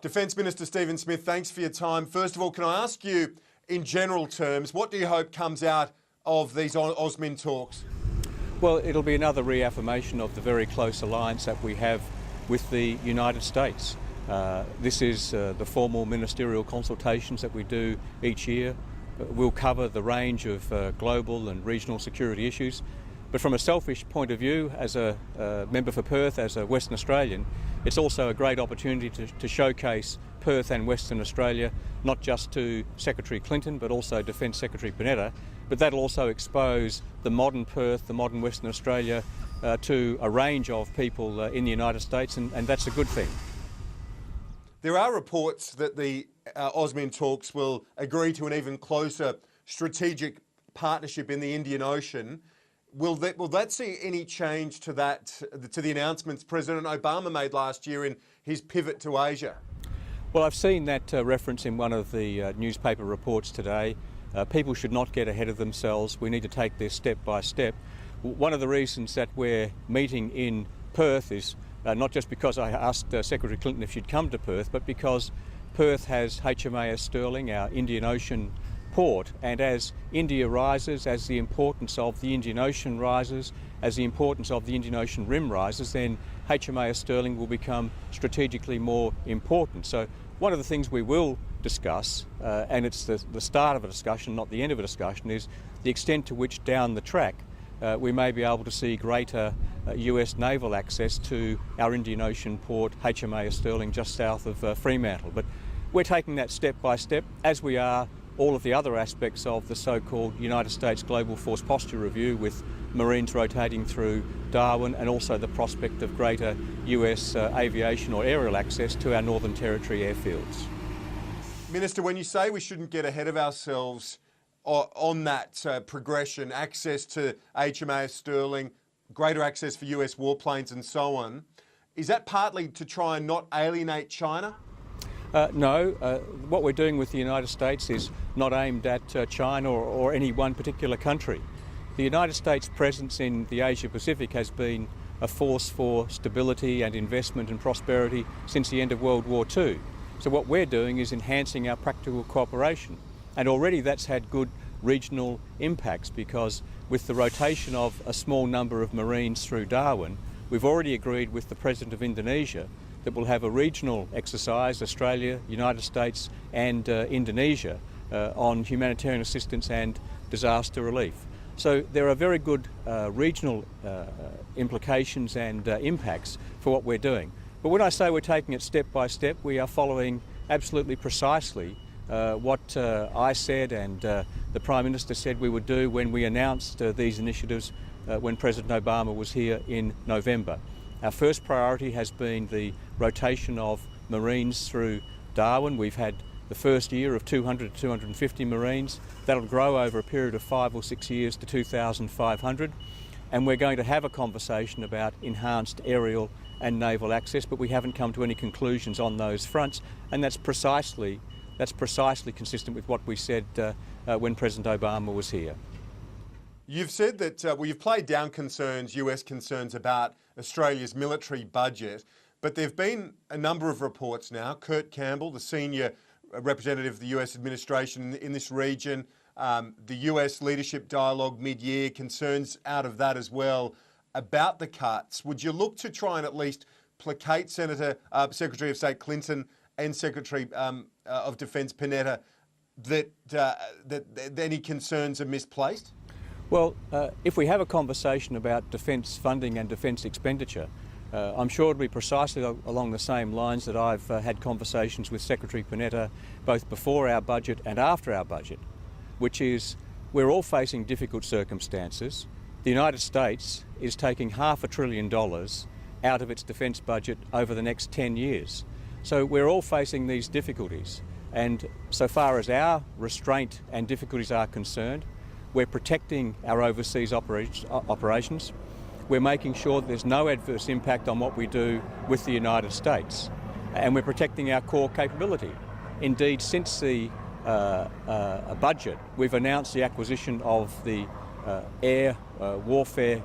Defence Minister Stephen Smith, thanks for your time. First of all, can I ask you, in general terms, what do you hope comes out of these AUSMIN talks? Well, it'll be another reaffirmation of the very close alliance that we have with the United States. This is the formal ministerial consultations that we do each year. We'll cover the range of global and regional security issues. But from a selfish point of view, as a member for Perth, as a Western Australian, it's also a great opportunity to showcase Perth and Western Australia, not just to Secretary Clinton, but also Defence Secretary Panetta. But that'll also expose the modern Perth, the modern Western Australia, to a range of people in the United States, and that's a good thing. There are reports that the AUSMIN talks will agree to an even closer strategic partnership in the Indian Ocean. Will that see any change to that, to the announcements President Obama made last year in his pivot to Asia? Well, I've seen that reference in one of the newspaper reports today. People should not get ahead of themselves. We need to take this step by step. One of the reasons that we're meeting in Perth is not just because I asked Secretary Clinton if she'd come to Perth, but because Perth has HMAS Sterling, our Indian Ocean port, and as India rises, as the importance of the Indian Ocean rises, as the importance of the Indian Ocean rim rises, then HMAS Sterling will become strategically more important. So one of the things we will discuss, and it's the start of a discussion, not the end of a discussion, is the extent to which down the track we may be able to see greater US naval access to our Indian Ocean port, HMAS Sterling, just south of Fremantle. But we're taking that step by step, as we are all of the other aspects of the so-called United States Global Force Posture Review, with Marines rotating through Darwin, and also the prospect of greater US aviation or aerial access to our Northern Territory airfields. Minister, when you say we shouldn't get ahead of ourselves on that progression, access to HMAS Sterling, greater access for US warplanes and so on, is that partly to try and not alienate China? No, what we're doing with the United States is not aimed at China or any one particular country. The United States' presence in the Asia-Pacific has been a force for stability and investment and prosperity since the end of World War II. So what we're doing is enhancing our practical cooperation. And already that's had good regional impacts, because with the rotation of a small number of Marines through Darwin, we've already agreed with the President of Indonesia that we'll have a regional exercise, Australia, United States and Indonesia, on humanitarian assistance and disaster relief. So there are very good regional implications and impacts for what we're doing. But when I say we're taking it step by step, we are following absolutely precisely what I said and the Prime Minister said we would do when we announced these initiatives when President Obama was here in November. Our first priority has been the rotation of Marines through Darwin. We've had the first year of 200 to 250 Marines. That'll grow over a period of 5 or 6 years to 2,500. And we're going to have a conversation about enhanced aerial and naval access, but we haven't come to any conclusions on those fronts. And that's precisely consistent with what we said when President Obama was here. You've said that, you've played down concerns, US concerns about Australia's military budget, but there have been a number of reports now. Kurt Campbell, the senior representative of the US administration in this region, the US leadership dialogue mid-year, concerns out of that as well about the cuts. Would you look to try and at least placate Secretary of State Clinton and Secretary of Defence Panetta that any concerns are misplaced? Well, if we have a conversation about defence funding and defence expenditure, I'm sure it'll be precisely along the same lines that I've had conversations with Secretary Panetta both before our budget and after our budget, which is we're all facing difficult circumstances. The United States is taking $500 billion out of its defence budget over the next 10 years. So we're all facing these difficulties, and so far as our restraint and difficulties are concerned, we're protecting our overseas operations. We're making sure that there's no adverse impact on what we do with the United States. And we're protecting our core capability. Indeed, since the budget, we've announced the acquisition of the air warfare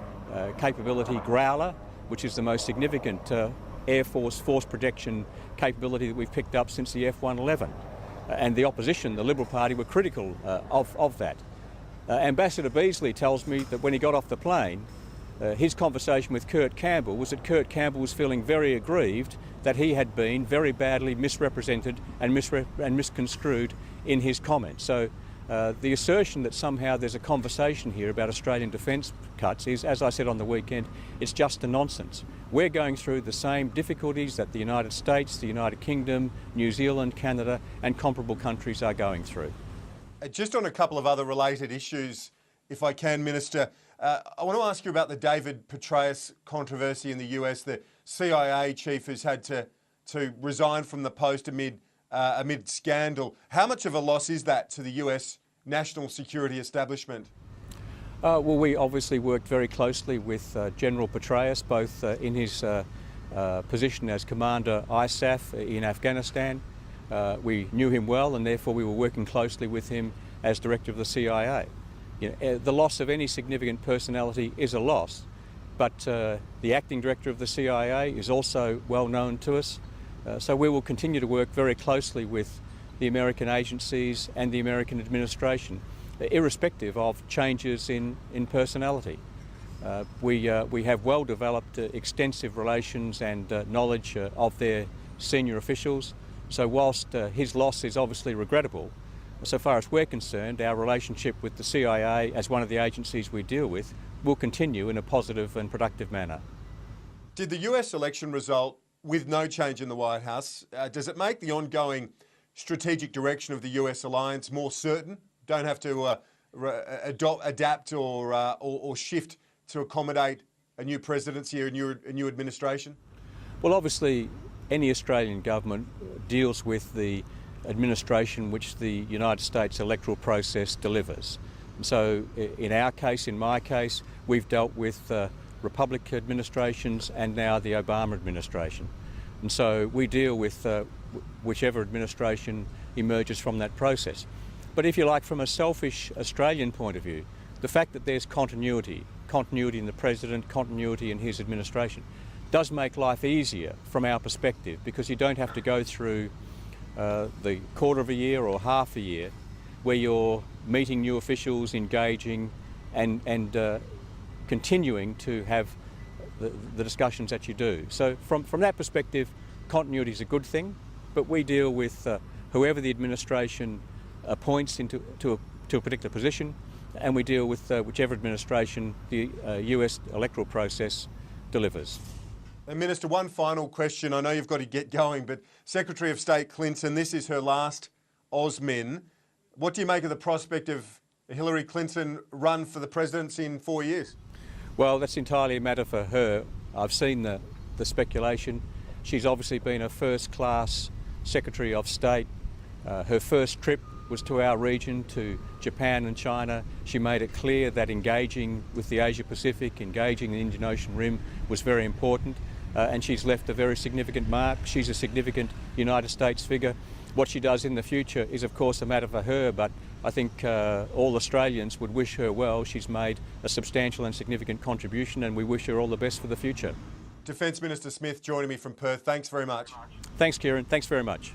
capability Growler, which is the most significant Air Force force projection capability that we've picked up since the F-111. And the opposition, the Liberal Party, were critical of that. Ambassador Beazley tells me that when he got off the plane, his conversation with Kurt Campbell was that Kurt Campbell was feeling very aggrieved that he had been very badly misrepresented and misconstrued in his comments. So the assertion that somehow there's a conversation here about Australian defence cuts is, as I said on the weekend, it's just a nonsense. We're going through the same difficulties that the United States, the United Kingdom, New Zealand, Canada and comparable countries are going through. Just on a couple of other related issues, if I can, Minister, I want to ask you about the David Petraeus controversy in the US. The CIA chief has had to resign from the post amid scandal. How much of a loss is that to the US national security establishment? Well, we obviously worked very closely with General Petraeus, both in his position as Commander ISAF in Afghanistan. We knew him well and therefore we were working closely with him as Director of the CIA. You know, the loss of any significant personality is a loss, but the Acting Director of the CIA is also well known to us. So we will continue to work very closely with the American agencies and the American administration, irrespective of changes in personality. We have well developed extensive relations and knowledge of their senior officials. So whilst his loss is obviously regrettable, so far as we're concerned, our relationship with the CIA as one of the agencies we deal with will continue in a positive and productive manner. Did the US election result, with no change in the White House, does it make the ongoing strategic direction of the US alliance more certain? Don't have to adapt or shift to accommodate a new presidency or a new administration? Well, obviously, any Australian government deals with the administration which the United States electoral process delivers. And so in our case, in my case, we've dealt with Republican administrations and now the Obama administration. And so we deal with whichever administration emerges from that process. But if you like, from a selfish Australian point of view, the fact that there's continuity in the President, continuity in his administration, does make life easier from our perspective, because you don't have to go through the quarter of a year or half a year where you're meeting new officials, engaging and continuing to have the discussions that you do. So from that perspective, continuity is a good thing, but we deal with whoever the administration appoints to a particular position, and we deal with whichever administration the US electoral process delivers. And Minister, one final question. I know you've got to get going, but Secretary of State Clinton, this is her last AUSMIN. What do you make of the prospect of Hillary Clinton run for the presidency in 4 years? Well, that's entirely a matter for her. I've seen the speculation. She's obviously been a first-class Secretary of State. Her first trip was to our region, to Japan and China. She made it clear that engaging with the Asia Pacific, engaging the Indian Ocean Rim was very important. And she's left a very significant mark. She's a significant United States figure. What she does in the future is of course a matter for her, but I think all Australians would wish her well. She's made a substantial and significant contribution and we wish her all the best for the future. Defence Minister Smith joining me from Perth. Thanks very much. Thanks, Kieran. Thanks very much.